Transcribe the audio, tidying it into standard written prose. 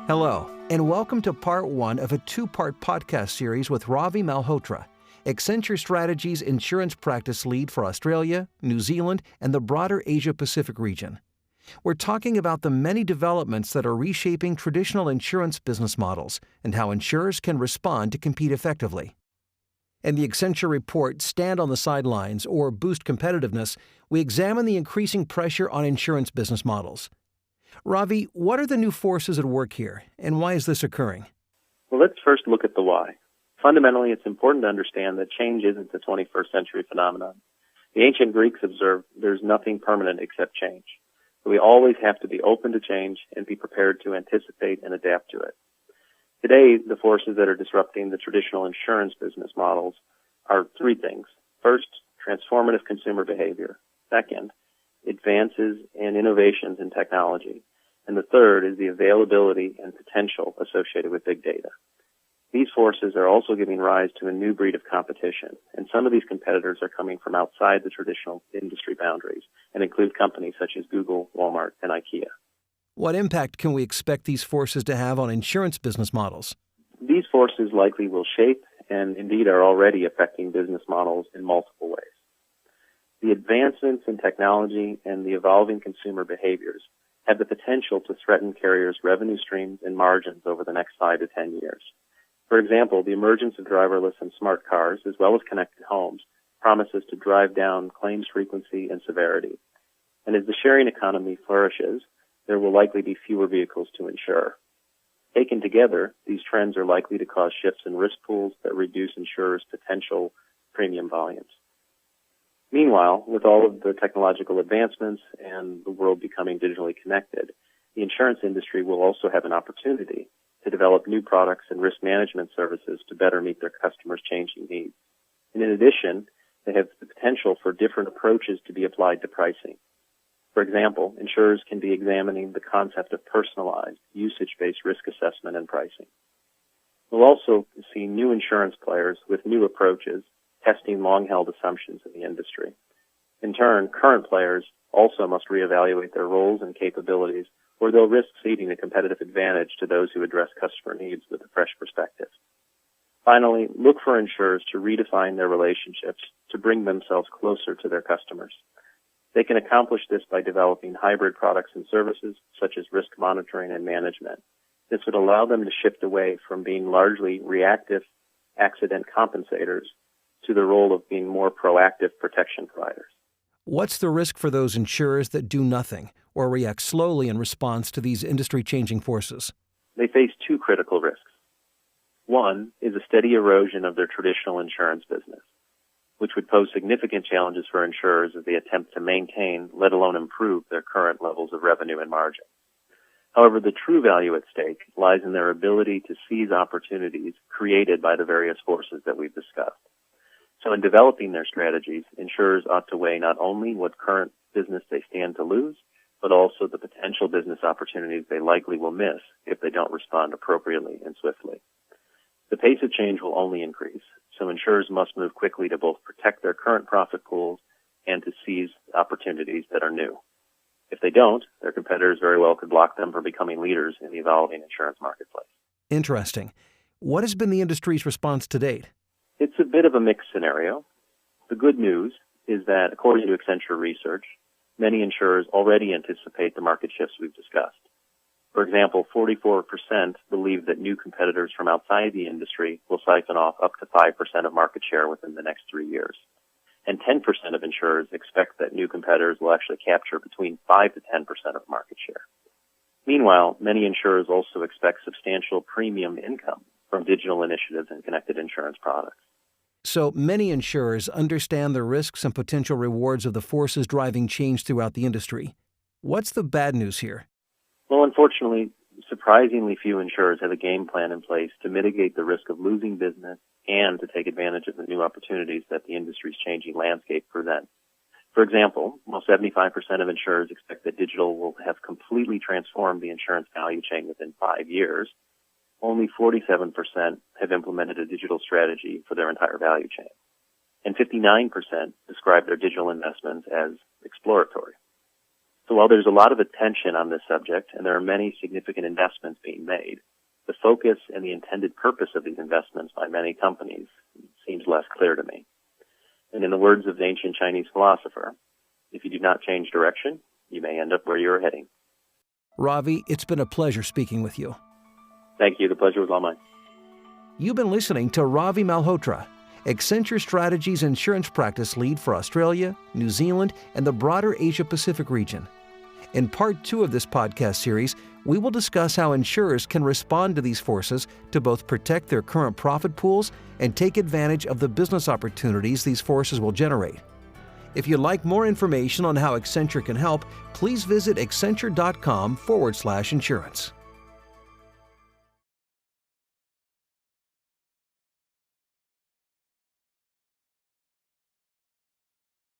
Hello, and welcome to part one of a two-part podcast series with Ravi Malhotra, Accenture Strategy's insurance practice lead for Australia, New Zealand, and the broader Asia-Pacific region. We're talking about the many developments that are reshaping traditional insurance business models and how insurers can respond to compete effectively. In the Accenture report, Stand on the Sidelines, or Boost Competitiveness, we examine the increasing pressure on insurance business models. Ravi, what are the new forces at work here, and why is this occurring? Well, let's first look at the why. Fundamentally, it's important to understand that change isn't a 21st century phenomenon. The ancient Greeks observed there's nothing permanent except change. So we always have to be open to change and be prepared to anticipate and adapt to it. Today, the forces that are disrupting the traditional insurance business models are three things. First, transformative consumer behavior. Second, advances and innovations in technology. And the third is the availability and potential associated with big data. These forces are also giving rise to a new breed of competition, and some of these competitors are coming from outside the traditional industry boundaries and include companies such as Google, Walmart, and IKEA. What impact can we expect these forces to have on insurance business models? These forces likely will shape and indeed are already affecting business models in multiple ways. The advancements in technology and the evolving consumer behaviors have the potential to threaten carriers' revenue streams and margins over the next 5 to 10 years. For example, the emergence of driverless and smart cars, as well as connected homes, promises to drive down claims frequency and severity. And as the sharing economy flourishes, there will likely be fewer vehicles to insure. Taken together, these trends are likely to cause shifts in risk pools that reduce insurers' potential premium volumes. Meanwhile, with all of the technological advancements and the world becoming digitally connected, the insurance industry will also have an opportunity to develop new products and risk management services to better meet their customers' changing needs. And in addition, they have the potential for different approaches to be applied to pricing. For example, insurers can be examining the concept of personalized, usage-based risk assessment and pricing. We'll also see new insurance players with new approaches testing long-held assumptions in the industry. In turn, current players also must reevaluate their roles and capabilities, or they'll risk ceding a competitive advantage to those who address customer needs with a fresh perspective. Finally, look for insurers to redefine their relationships to bring themselves closer to their customers. They can accomplish this by developing hybrid products and services, such as risk monitoring and management. This would allow them to shift away from being largely reactive accident compensators to the role of being more proactive protection providers. What's the risk for those insurers that do nothing or react slowly in response to these industry-changing forces? They face two critical risks. One is a steady erosion of their traditional insurance business, which would pose significant challenges for insurers as they attempt to maintain, let alone improve, their current levels of revenue and margin. However, the true value at stake lies in their ability to seize opportunities created by the various forces that we've discussed. So in developing their strategies, insurers ought to weigh not only what current business they stand to lose, but also the potential business opportunities they likely will miss if they don't respond appropriately and swiftly. The pace of change will only increase, so insurers must move quickly to both protect their current profit pools and to seize opportunities that are new. If they don't, their competitors very well could block them from becoming leaders in the evolving insurance marketplace. Interesting. What has been the industry's response to date? It's a bit of a mixed scenario. The good news is that, according to Accenture research, many insurers already anticipate the market shifts we've discussed. For example, 44% believe that new competitors from outside the industry will siphon off up to 5% of market share within the next 3 years. And 10% of insurers expect that new competitors will actually capture between 5 to 10% of market share. Meanwhile, many insurers also expect substantial premium income from digital initiatives and connected insurance products. So many insurers understand the risks and potential rewards of the forces driving change throughout the industry. What's the bad news here? Well, unfortunately, surprisingly few insurers have a game plan in place to mitigate the risk of losing business and to take advantage of the new opportunities that the industry's changing landscape presents. For example, while 75% of insurers expect that digital will have completely transformed the insurance value chain within 5 years, only 47% have implemented a digital strategy for their entire value chain. And 59% describe their digital investments as exploratory. So while there's a lot of attention on this subject and there are many significant investments being made, the focus and the intended purpose of these investments by many companies seems less clear to me. And in the words of the ancient Chinese philosopher, if you do not change direction, you may end up where you're heading. Ravi, it's been a pleasure speaking with you. Thank you. The pleasure was all mine. You've been listening to Ravi Malhotra, Accenture Strategies Insurance Practice Lead for Australia, New Zealand, and the broader Asia-Pacific region. In Part 2 of this podcast series, we will discuss how insurers can respond to these forces to both protect their current profit pools and take advantage of the business opportunities these forces will generate. If you'd like more information on how Accenture can help, please visit accenture.com/insurance.